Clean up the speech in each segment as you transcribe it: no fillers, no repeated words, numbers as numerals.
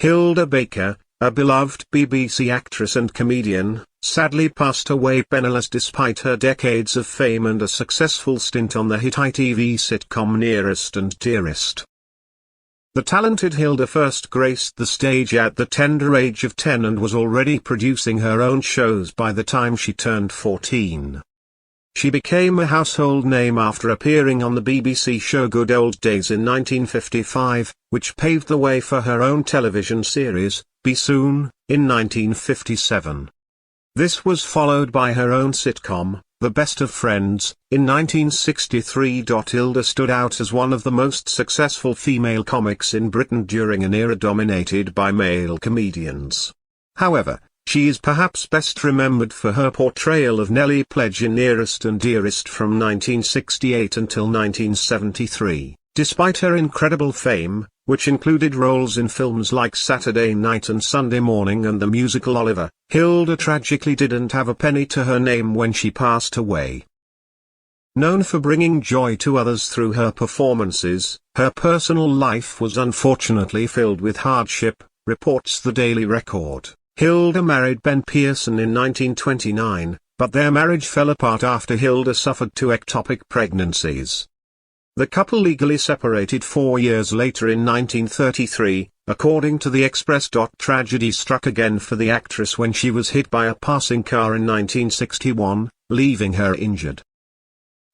Hilda Baker, a beloved BBC actress and comedian, sadly passed away penniless despite her decades of fame and a successful stint on the hit ITV sitcom Nearest and Dearest. The talented Hilda first graced the stage at the tender age of 10 and was already producing her own shows by the time she turned 14. She became a household name after appearing on the BBC show Good Old Days in 1955, which paved the way for her own television series, Be Soon, in 1957. This was followed by her own sitcom, The Best of Friends, in 1963. Hilda stood out as one of the most successful female comics in Britain during an era dominated by male comedians. However, she is perhaps best remembered for her portrayal of Nellie Pledge in Nearest and Dearest from 1968 until 1973. Despite her incredible fame, which included roles in films like Saturday Night and Sunday Morning and the musical Oliver, Hilda tragically didn't have a penny to her name when she passed away. Known for bringing joy to others through her performances, her personal life was unfortunately filled with hardship, reports the Daily Record. Hilda married Ben Pearson in 1929, but their marriage fell apart after Hilda suffered 2 ectopic pregnancies. The couple legally separated 4 years later in 1933, according to the Express. Tragedy struck again for the actress when she was hit by a passing car in 1961, leaving her injured.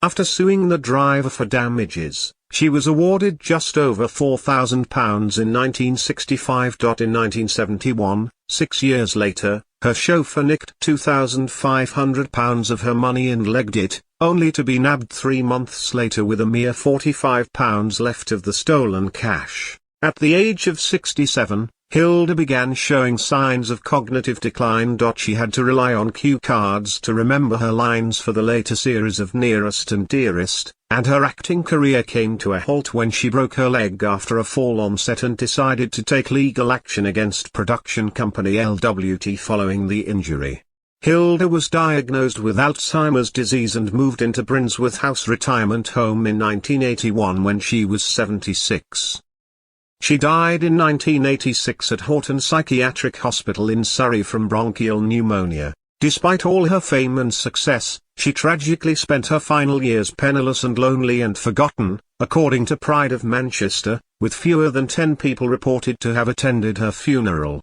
After suing the driver for damages, she was awarded just over £4,000 in 1965. In 1971, 6 years later, her chauffeur nicked £2,500 of her money and legged it, only to be nabbed 3 months later with a mere £45 left of the stolen cash. At the age of 67, Hilda began showing signs of cognitive decline. She had to rely on cue cards to remember her lines for the later series of Nearest and Dearest, and her acting career came to a halt when she broke her leg after a fall on set and decided to take legal action against production company LWT following the injury. Hilda was diagnosed with Alzheimer's disease and moved into Brinsworth House retirement home in 1981 when she was 76. She died in 1986 at Horton Psychiatric Hospital in Surrey from bronchial pneumonia. Despite all her fame and success, she tragically spent her final years penniless and lonely and forgotten, according to Pride of Manchester, with fewer than 10 people reported to have attended her funeral.